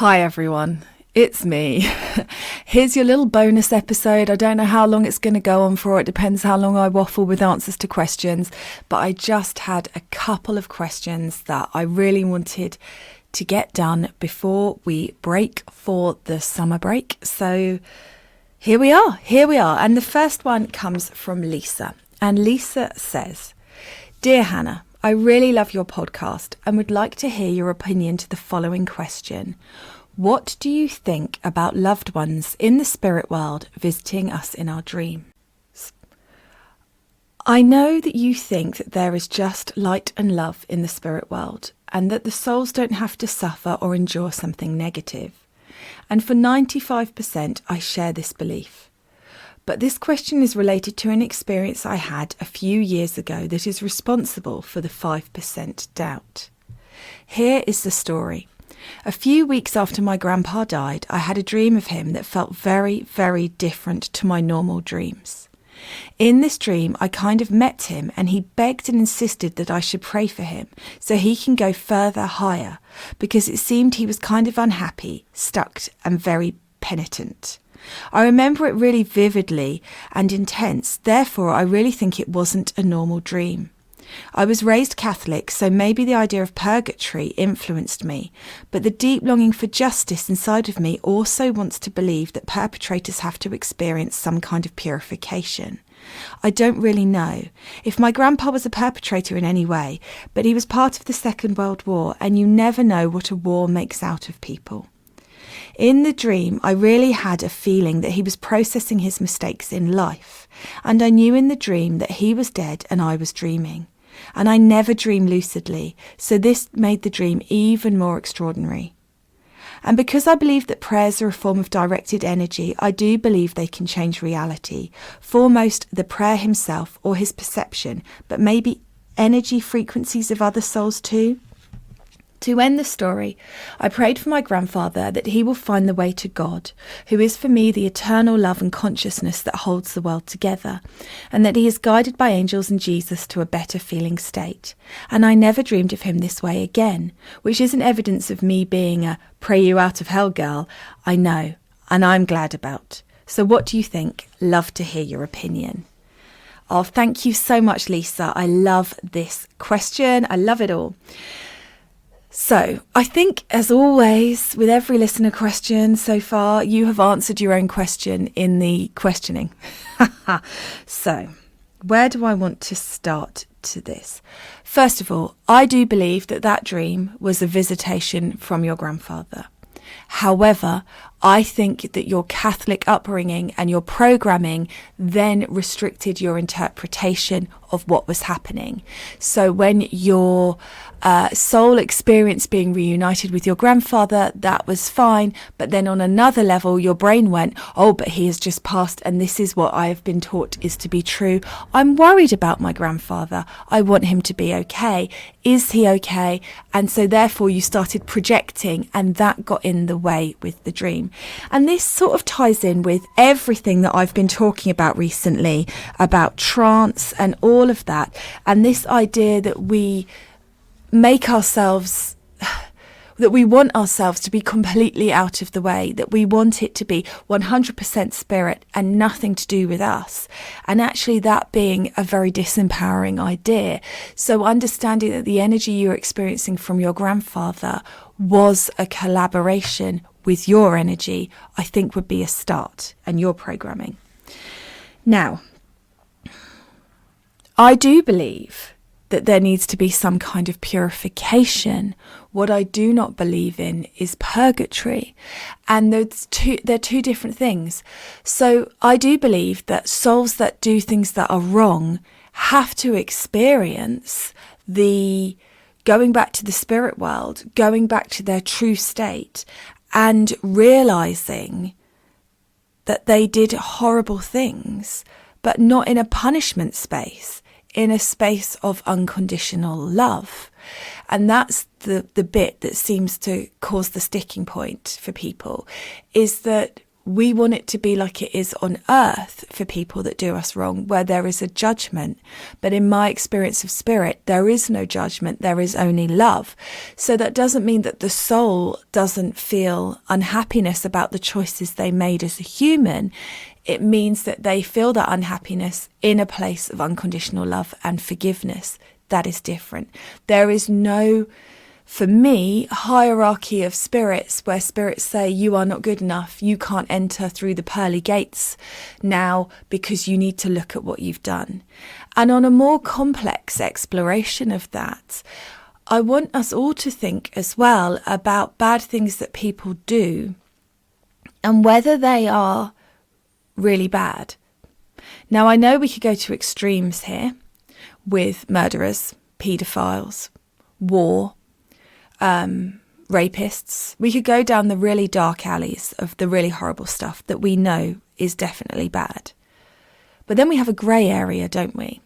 Hi everyone, it's me. Here's your little bonus episode. I don't know how long it's going to go on for. It depends how long I waffle with answers to questions. But I just had a couple of questions that I really wanted to get done before we break for the summer break. So here we are. And the first one comes from Lisa. And Lisa says, "Dear Hannah, I really love your podcast and would like to hear your opinion to the following question. What do you think about loved ones in the spirit world visiting us in our dreams? I know that you think that there is just light and love in the spirit world and that the souls don't have to suffer or endure something negative. And for 95%, I share this belief. But this question is related to an experience I had a few years ago that is responsible for the 5% doubt. Here is the story. A few weeks after my grandpa died, I had a dream of him that felt very, very different to my normal dreams. In this dream, I kind of met him and he begged and insisted that I should pray for him so he can go further higher because it seemed he was kind of unhappy, stuck and very penitent. I remember it really vividly and intense, therefore I really think it wasn't a normal dream. I was raised Catholic, so maybe the idea of purgatory influenced me, but the deep longing for justice inside of me also wants to believe that perpetrators have to experience some kind of purification. I don't really know if my grandpa was a perpetrator in any way, but he was part of the Second World War, and you never know what a war makes out of people. In the dream, I really had a feeling that he was processing his mistakes in life, and I knew in the dream that he was dead and I was dreaming. And I never dream lucidly, so this made the dream even more extraordinary. And because I believe that prayers are a form of directed energy, I do believe they can change reality. Foremost, the prayer himself or his perception, but maybe energy frequencies of other souls too. To end the story, I prayed for my grandfather that he will find the way to God, who is for me the eternal love and consciousness that holds the world together, and that he is guided by angels and Jesus to a better feeling state. And I never dreamed of him this way again, which isn't evidence of me being a pray you out of hell girl, I know, and I'm glad about. So what do you think? Love to hear your opinion." Oh, thank you so much, Lisa. I love this question. I love it all. So I think, as always, with every listener question so far, you have answered your own question in the questioning. So where do I want to start to this? First of all, I do believe that dream was a visitation from your grandfather. However, I think that your Catholic upbringing and your programming then restricted your interpretation of what was happening. So when your soul experienced being reunited with your grandfather, that was fine. But then on another level, your brain went, oh, but he has just passed and this is what I have been taught is to be true. I'm worried about my grandfather. I want him to be okay. Is he okay? And so therefore you started projecting, and that got in the way with the dream. And this sort of ties in with everything that I've been talking about recently, about trance and all of that. And this idea that we make ourselves, that we want ourselves to be completely out of the way, that we want it to be 100% spirit and nothing to do with us. And actually that being a very disempowering idea. So understanding that the energy you're experiencing from your grandfather was a collaboration with your energy, I think would be a start, and your programming. Now, I do believe that there needs to be some kind of purification. What I do not believe in is purgatory. And they're two different things. So I do believe that souls that do things that are wrong have to experience the going back to the spirit world, going back to their true state, and realizing that they did horrible things, but not in a punishment space, in a space of unconditional love. And that's the bit that seems to cause the sticking point for people, is that we want it to be like it is on earth for people that do us wrong, where there is a judgment. But in my experience of spirit, there is no judgment, there is only love. So that doesn't mean that the soul doesn't feel unhappiness about the choices they made as a human. It means that they feel that unhappiness in a place of unconditional love and forgiveness. That is different. There is no, for me, hierarchy of spirits where spirits say you are not good enough, you can't enter through the pearly gates now because you need to look at what you've done. And on a more complex exploration of that, I want us all to think as well about bad things that people do and whether they are really bad. Now, I know we could go to extremes here with murderers, paedophiles, war, rapists. We could go down the really dark alleys of the really horrible stuff that we know is definitely bad. But then we have a grey area, don't we?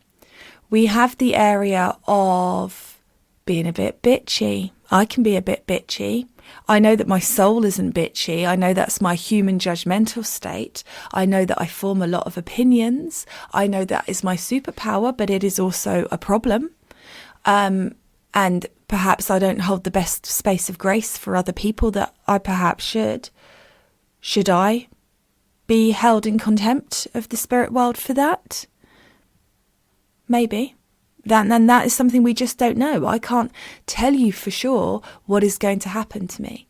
We have the area of being a bit bitchy. I can be a bit bitchy. I know that my soul isn't bitchy. I know that's my human judgmental state. I know that I form a lot of opinions. I know that is my superpower, but it is also a problem. And perhaps I don't hold the best space of grace for other people that I perhaps should. Should I be held in contempt of the spirit world for that? Maybe. And that is something we just don't know. I can't tell you for sure what is going to happen to me.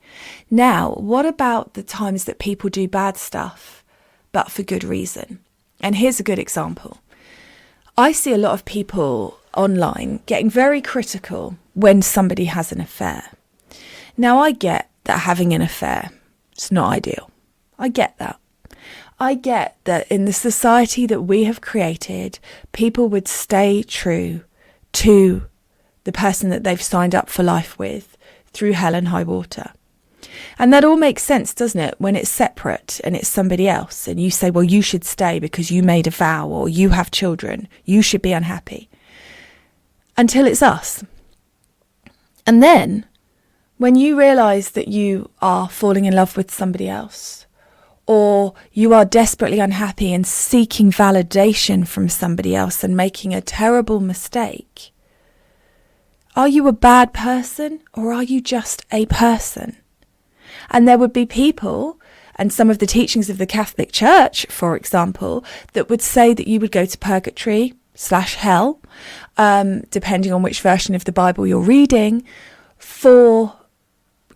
Now, what about the times that people do bad stuff, but for good reason? And here's a good example. I see a lot of people online getting very critical when somebody has an affair. Now, I get that having an affair is not ideal. I get that. I get that in the society that we have created, people would stay true to the person that they've signed up for life with through hell and high water. And that all makes sense, doesn't it? When it's separate and it's somebody else and you say, well, you should stay because you made a vow or you have children, you should be unhappy. Until it's us. And then when you realise that you are falling in love with somebody else, or you are desperately unhappy and seeking validation from somebody else and making a terrible mistake, are you a bad person or are you just a person? And there would be people, and some of the teachings of the Catholic Church, for example, that would say that you would go to purgatory/hell, depending on which version of the Bible you're reading, for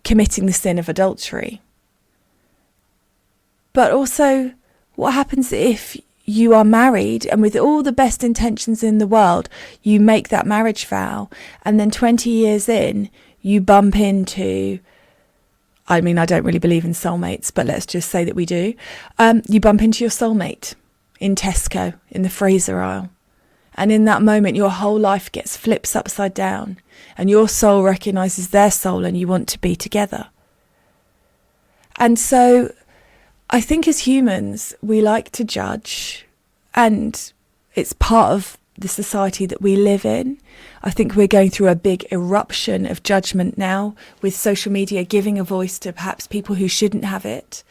committing the sin of adultery. But also, what happens if you are married and with all the best intentions in the world, you make that marriage vow and then 20 years in, you bump into, I mean, I don't really believe in soulmates, but let's just say that we do. You bump into your soulmate in Tesco, in the freezer aisle. And in that moment, your whole life gets flipped upside down and your soul recognises their soul and you want to be together. And so I think as humans, we like to judge, and it's part of the society that we live in. I think we're going through a big eruption of judgment now, with social media giving a voice to perhaps people who shouldn't have it,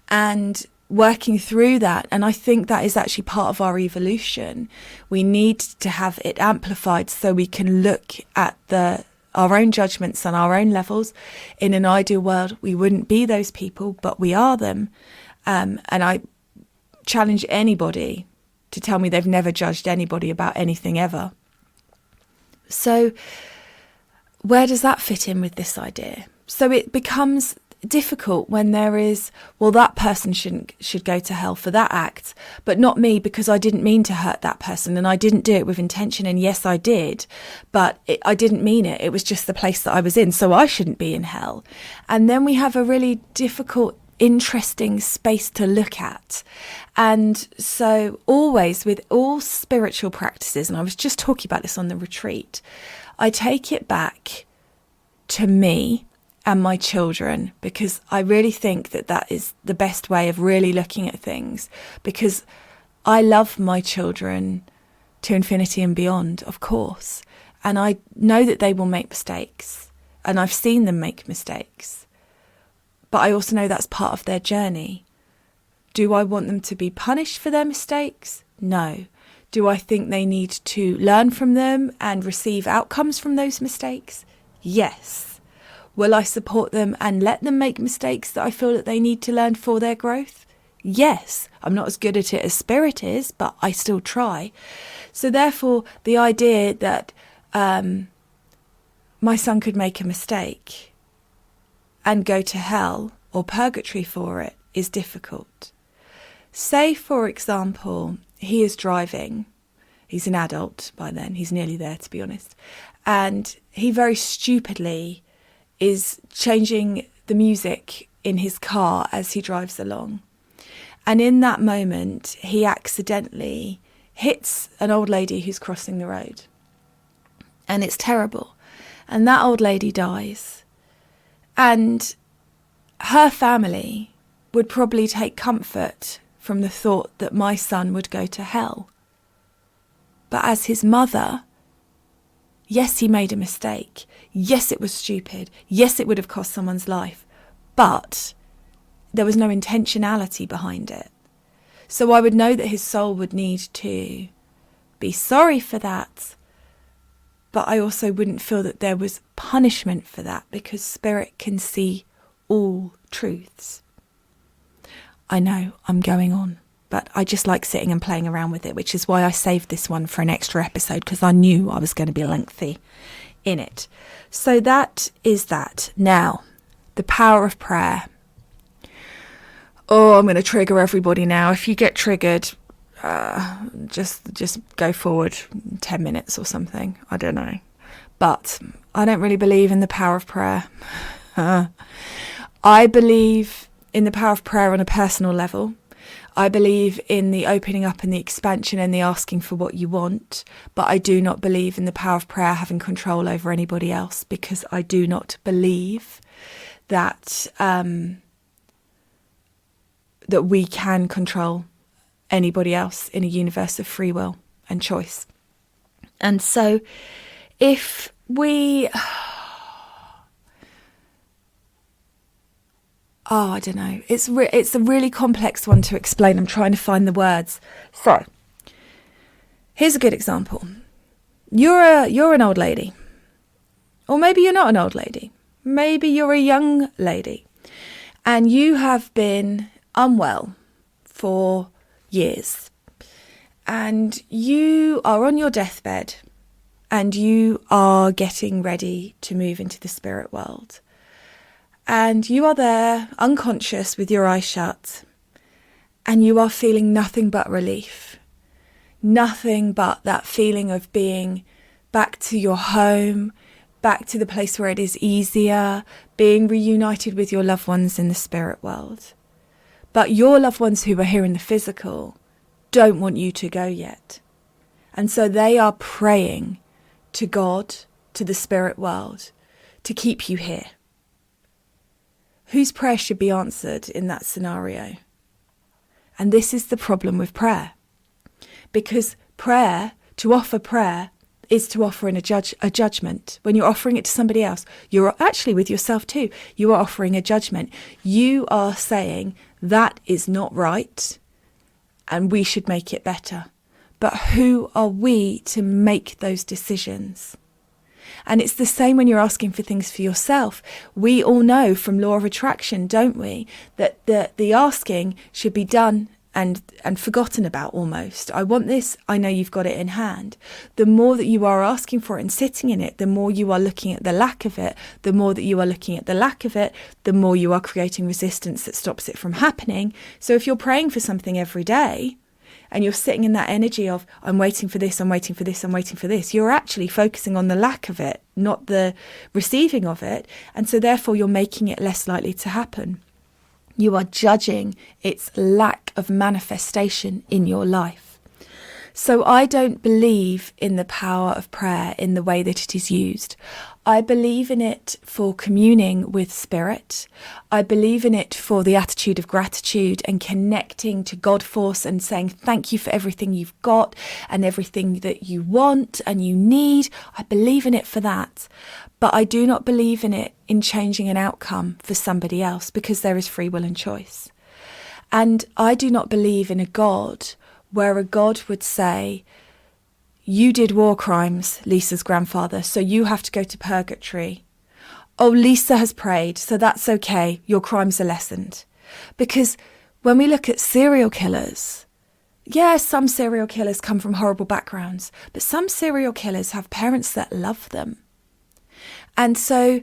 and working through that. And I think that is actually part of our evolution. We need to have it amplified so we can look at our own judgments on our own levels. In an ideal world, we wouldn't be those people, but we are them. And I challenge anybody to tell me they've never judged anybody about anything ever. So where does that fit in with this idea? So it becomes difficult when there is, well, that person should go to hell for that act, but not me because I didn't mean to hurt that person and I didn't do it with intention. And yes, I did, but I didn't mean it. It was just the place that I was in, so I shouldn't be in hell. And then we have a really difficult, interesting space to look at. And so always with all spiritual practices, and I was just talking about this on the retreat, I take it back to me and my children, because I really think that is the best way of really looking at things, because I love my children to infinity and beyond, of course, and I know that they will make mistakes, and I've seen them make mistakes. But I also know that's part of their journey. Do I want them to be punished for their mistakes? No. Do I think they need to learn from them and receive outcomes from those mistakes? Yes. Will I support them and let them make mistakes that I feel that they need to learn for their growth? Yes. I'm not as good at it as Spirit is, but I still try. So therefore, the idea that my son could make a mistake and go to hell or purgatory for it is difficult. Say, for example, he is driving. He's an adult by then. He's nearly there, to be honest. And he very stupidly is changing the music in his car as he drives along. And in that moment, he accidentally hits an old lady who's crossing the road. And it's terrible. And that old lady dies. And her family would probably take comfort from the thought that my son would go to hell. But as his mother, yes, he made a mistake. Yes, it was stupid. Yes, it would have cost someone's life. But there was no intentionality behind it. So I would know that his soul would need to be sorry for that. But I also wouldn't feel that there was punishment for that, because Spirit can see all truths. I know I'm going on, but I just like sitting and playing around with it, which is why I saved this one for an extra episode, because I knew I was going to be lengthy in it. So that is that. Now, the power of prayer. Oh, I'm going to trigger everybody now. If you get triggered, just go forward 10 minutes or something. I don't know. But I don't really believe in the power of prayer. I believe in the power of prayer on a personal level. I believe in the opening up and the expansion and the asking for what you want. But I do not believe in the power of prayer having control over anybody else, because I do not believe that that we can control anybody else in a universe of free will and choice. And so if we... I don't know. It's a really complex one to explain. I'm trying to find the words. So, here's a good example. You're an old lady. Or maybe you're not an old lady. Maybe you're a young lady. And you have been unwell for years. And you are on your deathbed. And you are getting ready to move into the spirit world. And you are there, unconscious, with your eyes shut, and you are feeling nothing but relief. Nothing but that feeling of being back to your home, back to the place where it is easier, being reunited with your loved ones in the spirit world. But your loved ones who are here in the physical don't want you to go yet. And so they are praying to God, to the spirit world, to keep you here. Whose prayer should be answered in that scenario? And this is the problem with prayer. Because prayer, to offer prayer, is to offer a judgment. When you're offering it to somebody else, you're actually with yourself too. You are offering a judgment. You are saying that is not right and we should make it better. But who are we to make those decisions? And it's the same when you're asking for things for yourself. We all know from law of attraction, don't we, that the asking should be done and forgotten about almost. I want this, I know you've got it in hand. The more that you are asking for it and sitting in it, the more you are looking at the lack of it. The more that you are looking at the lack of it, the more you are creating resistance that stops it from happening. So if you're praying for something every day, and you're sitting in that energy of, I'm waiting for this, I'm waiting for this, I'm waiting for this, you're actually focusing on the lack of it, not the receiving of it. And so therefore you're making it less likely to happen. You are judging its lack of manifestation in your life. So I don't believe in the power of prayer in the way that it is used. I believe in it for communing with spirit. I believe in it for the attitude of gratitude and connecting to God force and saying thank you for everything you've got and everything that you want and you need. I believe in it for that. But I do not believe in it in changing an outcome for somebody else, because there is free will and choice. And I do not believe in a God where a God would say, you did war crimes, Lisa's grandfather, so you have to go to purgatory. Oh, Lisa has prayed, so that's okay, your crimes are lessened. Because when we look at serial killers, yes, some serial killers come from horrible backgrounds, but some serial killers have parents that love them. And so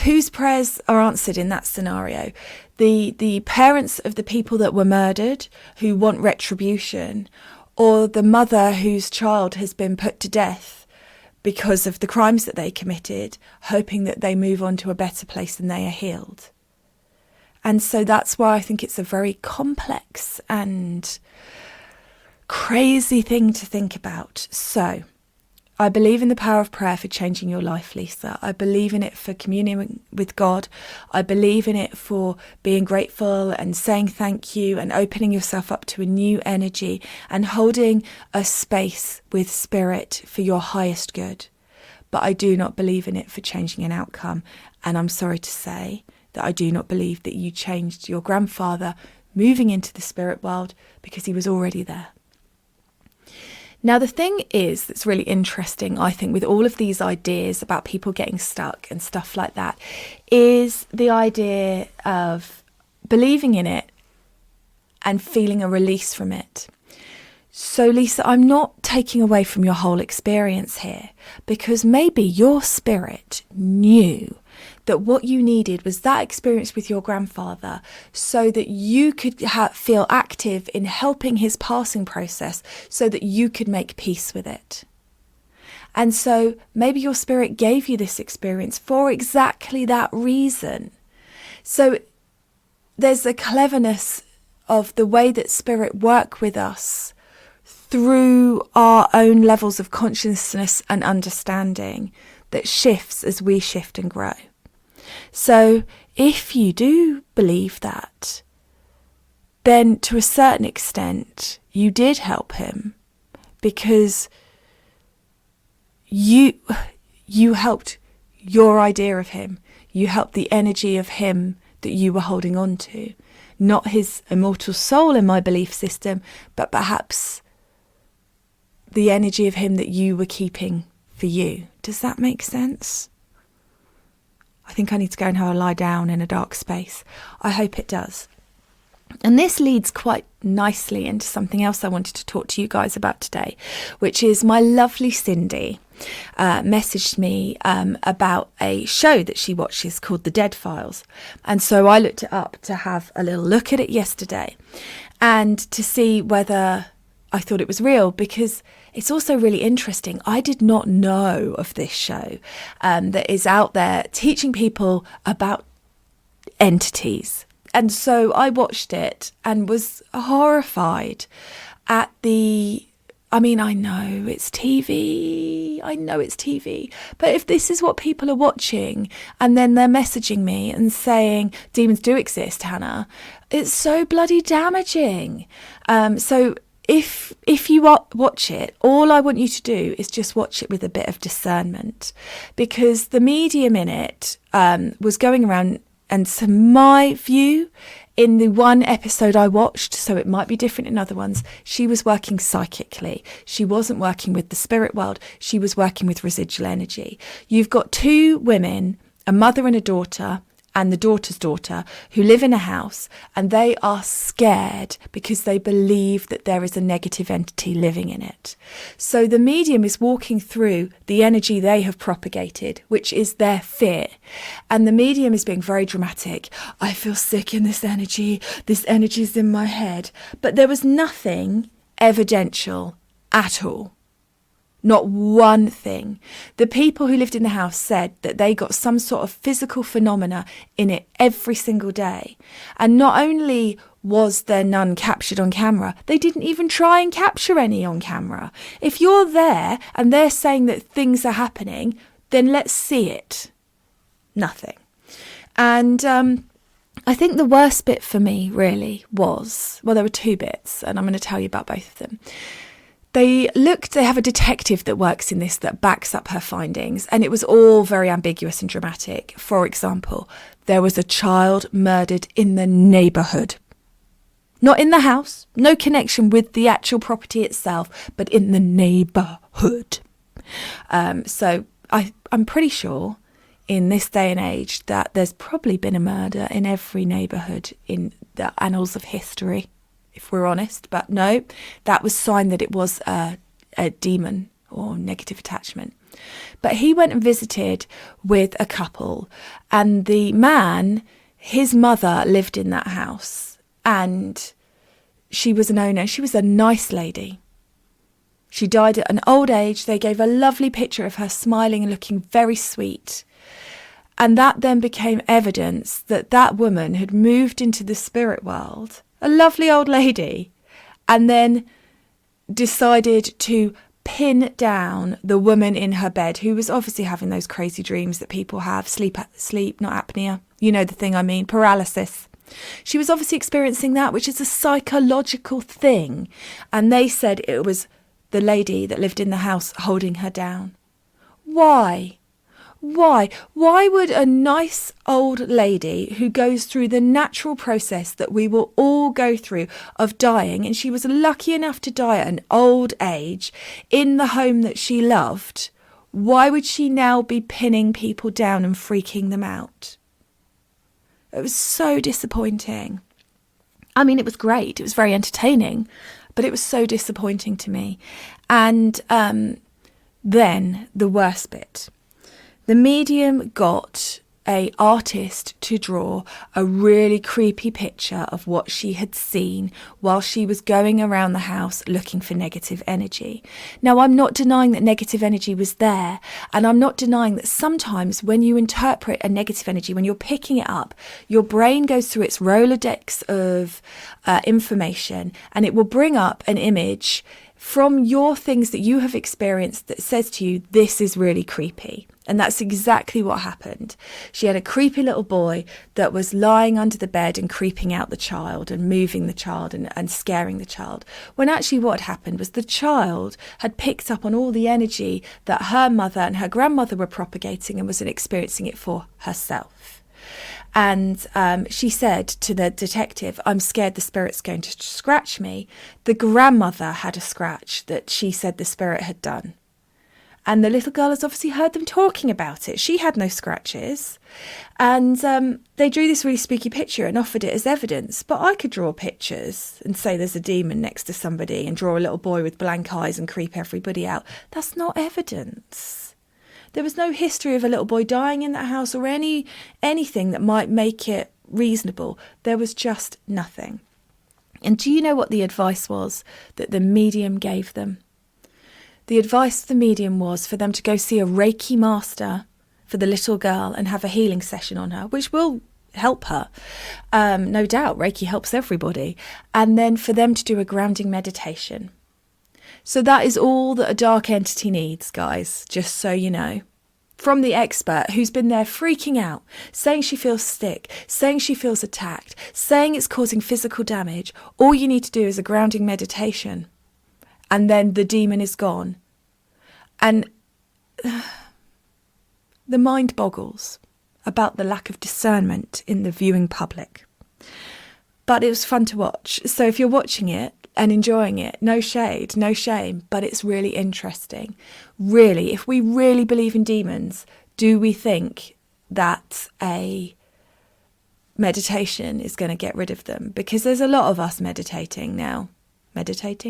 whose prayers are answered in that scenario? The parents of the people that were murdered who want retribution, or the mother whose child has been put to death because of the crimes that they committed, hoping that they move on to a better place and they are healed. And so that's why I think it's a very complex and crazy thing to think about. So I believe in the power of prayer for changing your life, Lisa. I believe in it for communing with God. I believe in it for being grateful and saying thank you and opening yourself up to a new energy and holding a space with spirit for your highest good. But I do not believe in it for changing an outcome. And I'm sorry to say that I do not believe that you changed your grandfather moving into the spirit world because he was already there. Now, the thing is that's really interesting, I think, with all of these ideas about people getting stuck and stuff like that, is the idea of believing in it and feeling a release from it. So, Lisa, I'm not taking away from your whole experience here, because maybe your spirit knew that what you needed was that experience with your grandfather so that you could feel active in helping his passing process so that you could make peace with it. And so maybe your spirit gave you this experience for exactly that reason. So there's a cleverness of the way that spirit work with us through our own levels of consciousness and understanding that shifts as we shift and grow. So if you do believe that, then to a certain extent you did help him, because you helped your idea of him. You helped the energy of him that you were holding on to, not his immortal soul in my belief system, but perhaps the energy of him that you were keeping for you. Does that make sense? I think I need to go and have a lie down in a dark space. I hope it does. And this leads quite nicely into something else I wanted to talk to you guys about today, which is my lovely Cindy messaged me about a show that she watches called The Dead Files. And so I looked it up to have a little look at it yesterday and to see whether I thought it was real, because it's also really interesting. I did not know of this show that is out there teaching people about entities. And so I watched it and was horrified at I know it's TV. But if this is what people are watching and then they're messaging me and saying demons do exist, Hannah, it's so bloody damaging. So if you watch it, all I want you to do is just watch it with a bit of discernment, because the medium in it was going around, and to my view, in the one episode I watched, so it might be different in other ones, she was working psychically. She wasn't working with the spirit world. She was working with residual energy. You've got two women, a mother and a daughter, and the daughter's daughter, who live in a house, and they are scared because they believe that there is a negative entity living in it. So the medium is walking through the energy they have propagated, which is their fear. And the medium is being very dramatic. I feel sick in this energy is in my head. But there was nothing evidential at all. Not one thing. The people who lived in the house said that they got some sort of physical phenomena in it every single day. And not only was there none captured on camera, they didn't even try and capture any on camera. If you're there and they're saying that things are happening, then let's see it. Nothing. And I think the worst bit for me really was, well, there were two bits, and I'm going to tell you about both of them. They have a detective that works in this that backs up her findings, and it was all very ambiguous and dramatic. For example, there was a child murdered in the neighbourhood. Not in the house, no connection with the actual property itself, but in the neighbourhood. So I'm pretty sure in this day and age that there's probably been a murder in every neighbourhood in the annals of history, if we're honest. But no, that was sign that it was a demon or negative attachment. But he went and visited with a couple, and the man, his mother lived in that house. And she was an owner. She was a nice lady. She died at an old age. They gave a lovely picture of her smiling and looking very sweet. And that then became evidence that that woman had moved into the spirit world, a lovely old lady, and then decided to pin down the woman in her bed who was obviously having those crazy dreams that people have, sleep, not apnea. You know the thing I mean, paralysis. She was obviously experiencing that, which is a psychological thing. And they said it was the lady that lived in the house holding her down. Why? Why? Why would a nice old lady who goes through the natural process that we will all go through of dying, and she was lucky enough to die at an old age in the home that she loved, why would she now be pinning people down and freaking them out? It was so disappointing. I mean, it was great. It was very entertaining, but it was so disappointing to me. And then the worst bit. The medium got an artist to draw a really creepy picture of what she had seen while she was going around the house looking for negative energy. Now, I'm not denying that negative energy was there, and I'm not denying that sometimes when you interpret a negative energy, when you're picking it up, your brain goes through its Rolodex of information, and it will bring up an image from your things that you have experienced that says to you, this is really creepy. And that's exactly what happened. She had a creepy little boy that was lying under the bed and creeping out the child and moving the child and scaring the child. When actually what happened was the child had picked up on all the energy that her mother and her grandmother were propagating and was experiencing it for herself. And she said to the detective, I'm scared the spirit's going to scratch me. The grandmother had a scratch that she said the spirit had done. And the little girl has obviously heard them talking about it. She had no scratches. And they drew this really spooky picture and offered it as evidence. But I could draw pictures and say there's a demon next to somebody and draw a little boy with blank eyes and creep everybody out. That's not evidence. There was no history of a little boy dying in that house or anything that might make it reasonable. There was just nothing. And do you know what the advice was that the medium gave them? The advice of the medium was for them to go see a Reiki master for the little girl and have a healing session on her, which will help her. No doubt, Reiki helps everybody. And then for them to do a grounding meditation. So that is all that a dark entity needs, guys, just so you know. From the expert who's been there freaking out, saying she feels sick, saying she feels attacked, saying it's causing physical damage, all you need to do is a grounding meditation. And then the demon is gone. And the mind boggles about the lack of discernment in the viewing public. But it was fun to watch. So if you're watching it and enjoying it, no shade, no shame, but it's really interesting. Really, if we really believe in demons, do we think that a meditation is going to get rid of them? Because there's a lot of us meditating now. Meditate.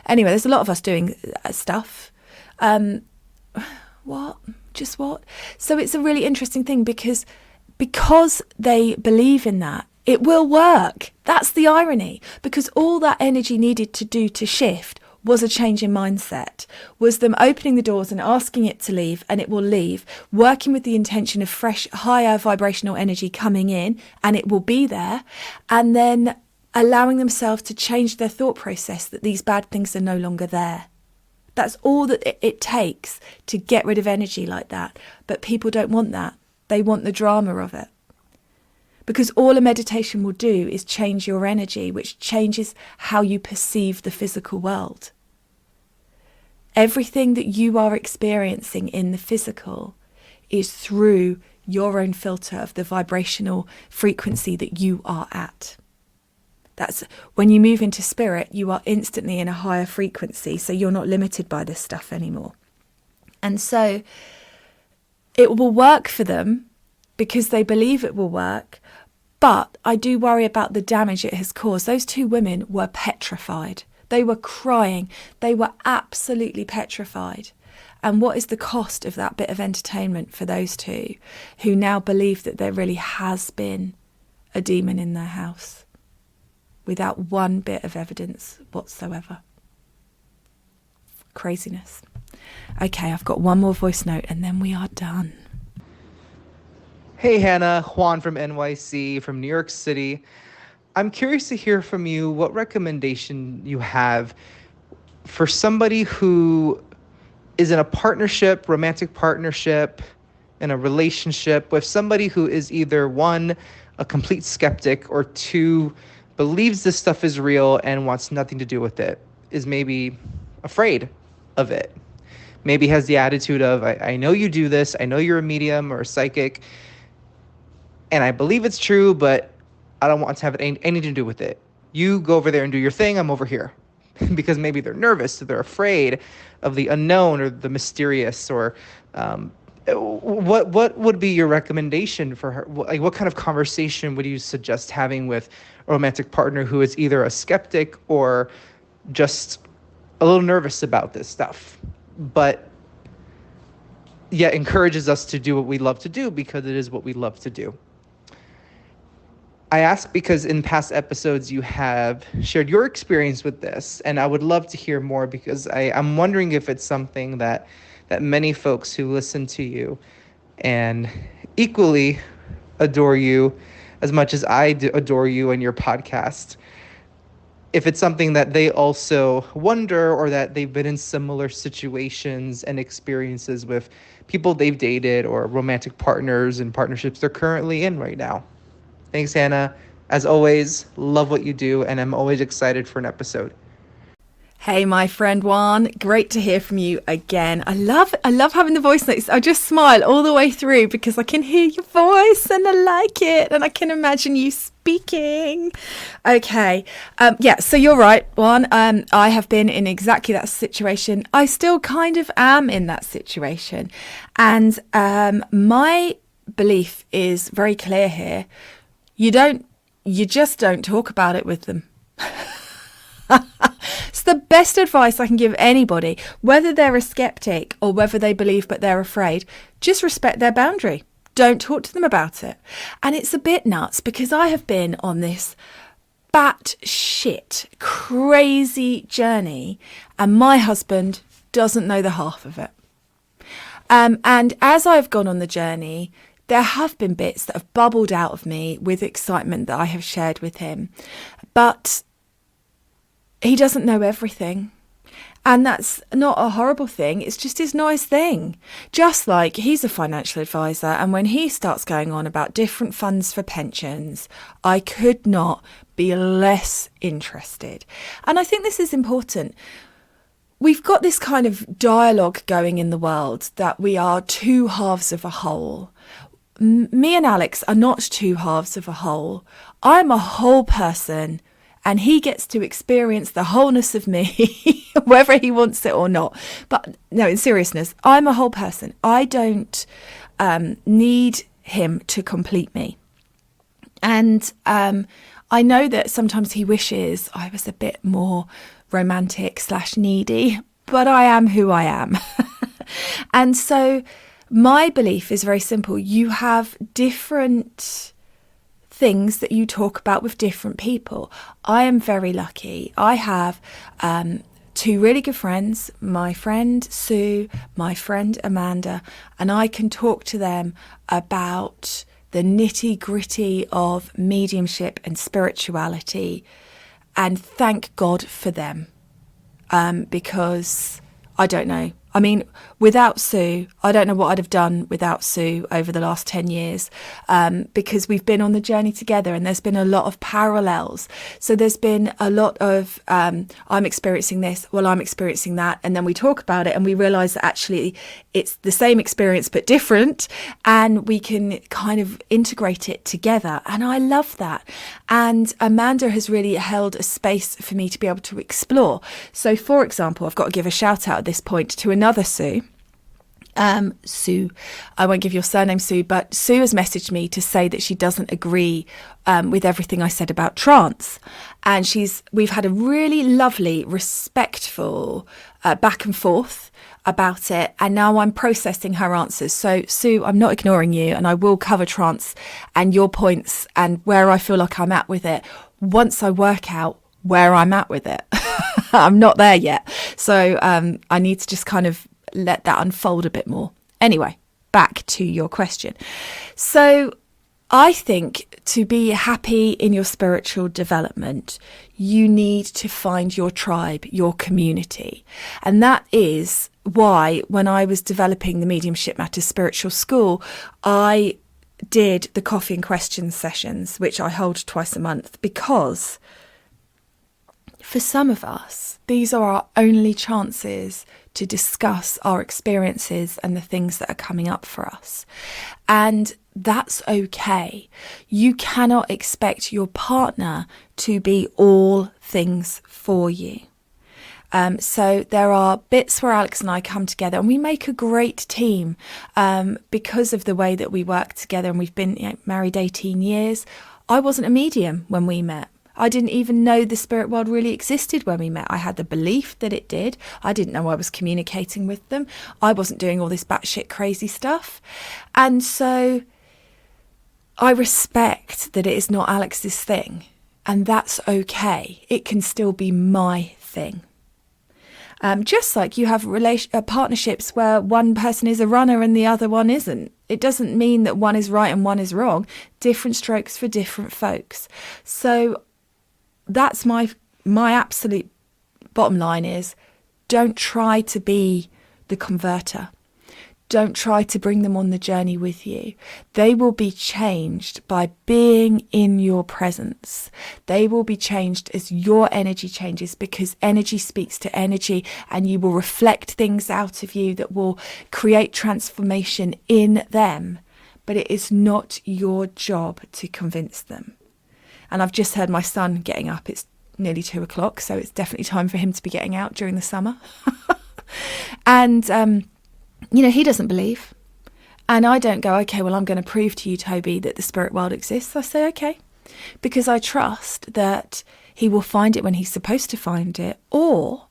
Anyway, there's a lot of us doing stuff. What? So it's a really interesting thing because they believe in that, it will work. That's the irony. Because all that energy needed to do to shift was a change in mindset, was them opening the doors and asking it to leave, and it will leave, working with the intention of fresh, higher vibrational energy coming in, and it will be there, and then allowing themselves to change their thought process that these bad things are no longer there. That's all that it takes to get rid of energy like that. But people don't want that. They want the drama of it. Because all a meditation will do is change your energy, which changes how you perceive the physical world. Everything that you are experiencing in the physical is through your own filter of the vibrational frequency that you are at. That's when you move into spirit, you are instantly in a higher frequency, so you're not limited by this stuff anymore. And so it will work for them because they believe it will work. But I do worry about the damage it has caused. Those two women were petrified. They were crying. They were absolutely petrified. And what is the cost of that bit of entertainment for those two who now believe that there really has been a demon in their house without one bit of evidence whatsoever? Craziness. Okay, I've got one more voice note and then we are done. Hey Hannah, Juan from NYC, from New York City. I'm curious to hear from you what recommendation you have for somebody who is in a partnership, romantic partnership, in a relationship with somebody who is either one, a complete skeptic, or two, believes this stuff is real and wants nothing to do with it, is maybe afraid of it. Maybe has the attitude of, I know you do this, I know you're a medium or a psychic, and I believe it's true, but I don't want to have anything to do with it. You go over there and do your thing, I'm over here. Because maybe they're nervous, they're afraid of the unknown or the mysterious, or what would be your recommendation for her? Like, what kind of conversation would you suggest having with a romantic partner who is either a skeptic or just a little nervous about this stuff, but yet encourages us to do what we love to do because it is what we love to do? I ask because in past episodes you have shared your experience with this, and I would love to hear more because I'm wondering if it's something that many folks who listen to you and equally adore you as much as I adore you and your podcast, if it's something that they also wonder, or that they've been in similar situations and experiences with people they've dated or romantic partners and partnerships they're currently in right now. Thanks, Hannah. As always, love what you do, and I'm always excited for an episode. Hey, my friend Juan, great to hear from you again. I love having the voice notes. I just smile all the way through because I can hear your voice and I like it, and I can imagine you speaking. Okay, so you're right, Juan. I have been in exactly that situation. I still kind of am in that situation, and my belief is very clear here. You just don't talk about it with them. It's the best advice I can give anybody, whether they're a skeptic or whether they believe but they're afraid. Just respect their boundary. Don't talk to them about it. And it's a bit nuts because I have been on this batshit crazy journey and my husband doesn't know the half of it. And as I've gone on the journey, there have been bits that have bubbled out of me with excitement that I have shared with him. But he doesn't know everything. And that's not a horrible thing. It's just his nice thing. Just like he's a financial advisor. And when he starts going on about different funds for pensions, I could not be less interested. And I think this is important. We've got this kind of dialogue going in the world that we are two halves of a whole. Me and Alex are not two halves of a whole. I'm a whole person, and he gets to experience the wholeness of me, whether he wants it or not. But no, in seriousness, I'm a whole person. I don't need him to complete me. And I know that sometimes he wishes I was a bit more romantic / needy, but I am who I am. And so my belief is very simple. You have different things that you talk about with different people. I am very lucky. I have two really good friends, my friend Sue, my friend Amanda, and I can talk to them about the nitty-gritty of mediumship and spirituality, and thank God for them, because I don't know. I mean, without Sue, I don't know what I'd have done without Sue over the last 10 years, because we've been on the journey together, and there's been a lot of parallels. So there's been a lot of, I'm experiencing this, well, I'm experiencing that. And then we talk about it and we realise that actually it's the same experience but different, and we can kind of integrate it together. And I love that. And Amanda has really held a space for me to be able to explore. So, for example, I've got to give a shout out at this point to another Sue. Sue, I won't give your surname, Sue, but Sue has messaged me to say that she doesn't agree with everything I said about trance. And we've had a really lovely, respectful back and forth about it. And now I'm processing her answers. So, Sue, I'm not ignoring you, and I will cover trance and your points and where I feel like I'm at with it once I work out where I'm at with it. I'm not there yet. So I need to just kind of let that unfold a bit more. Anyway, back to your question. So I think to be happy in your spiritual development, you need to find your tribe, your community. And that is why when I was developing the Mediumship Matters Spiritual School, I did the coffee and questions sessions, which I hold twice a month, because for some of us, these are our only chances to discuss our experiences and the things that are coming up for us. And that's okay. You cannot expect your partner to be all things for you. So there are bits where Alex and I come together and we make a great team because of the way that we work together, and we've been married 18 years. I wasn't a medium when we met. I didn't even know the spirit world really existed when we met. I had the belief that it did. I didn't know I was communicating with them. I wasn't doing all this batshit crazy stuff. And so I respect that it is not Alex's thing, and that's okay. It can still be my thing. Just like you have partnerships where one person is a runner and the other one isn't. It doesn't mean that one is right and one is wrong. Different strokes for different folks. So that's my absolute bottom line is, don't try to be the converter. Don't try to bring them on the journey with you. They will be changed by being in your presence. They will be changed as your energy changes, because energy speaks to energy, and you will reflect things out of you that will create transformation in them. But it is not your job to convince them. And I've just heard my son getting up. It's nearly 2:00, so it's definitely time for him to be getting out during the summer. And, he doesn't believe. And I don't go, okay, well, I'm going to prove to you, Toby, that the spirit world exists. I say, okay, because I trust that he will find it when he's supposed to find it, or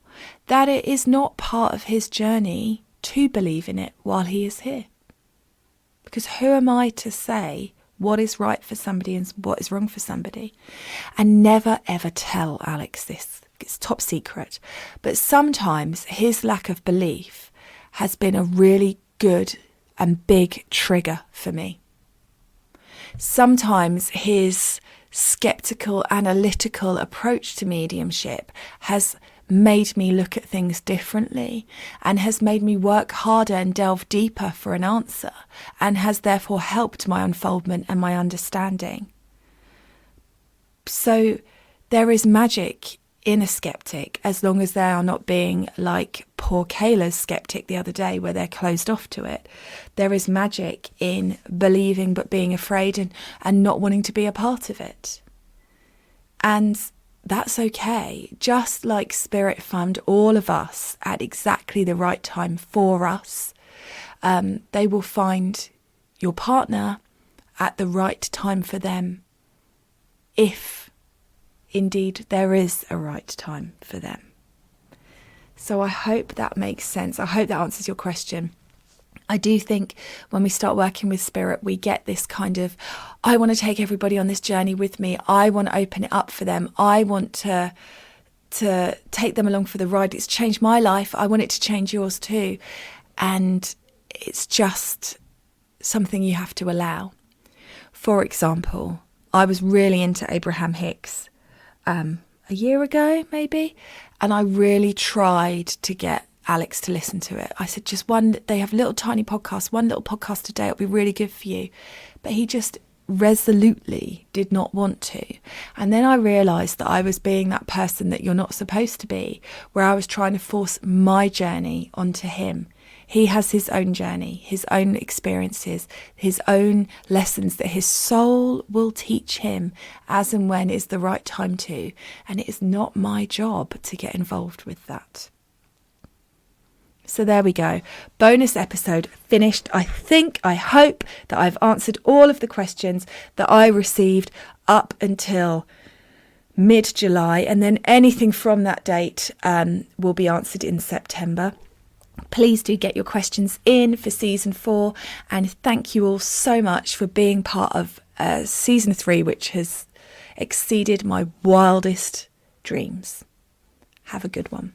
that it is not part of his journey to believe in it while he is here. Because who am I to say what is right for somebody and what is wrong for somebody? And never, ever tell Alex this. It's top secret. But sometimes his lack of belief has been a really good and big trigger for me. Sometimes his skeptical, analytical approach to mediumship has made me look at things differently, and has made me work harder and delve deeper for an answer, and has therefore helped my unfoldment and my understanding. So there is magic in a skeptic, as long as they are not being like poor Kayla's skeptic the other day, where they're closed off to it. There is magic in believing but being afraid and not wanting to be a part of it. And that's okay. Just like Spirit found all of us at exactly the right time for us, they will find your partner at the right time for them, if indeed there is a right time for them. So I hope that makes sense. I hope that answers your question. I do think when we start working with spirit, we get this kind of, I want to take everybody on this journey with me. I want to open it up for them. I want to take them along for the ride. It's changed my life. I want it to change yours too. And it's just something you have to allow. For example, I was really into Abraham Hicks a year ago, maybe. And I really tried to get Alex to listen to it. I said, they have little tiny podcasts, one little podcast a day, it'll be really good for you. But he just resolutely did not want to. And then I realised that I was being that person that you're not supposed to be, where I was trying to force my journey onto him. He has his own journey, his own experiences, his own lessons that his soul will teach him as and when is the right time to. And it is not my job to get involved with that. So there we go. Bonus episode finished. I hope that I've answered all of the questions that I received up until mid-July. And then anything from that date will be answered in September. Please do get your questions in for season 4. And thank you all so much for being part of season 3, which has exceeded my wildest dreams. Have a good one.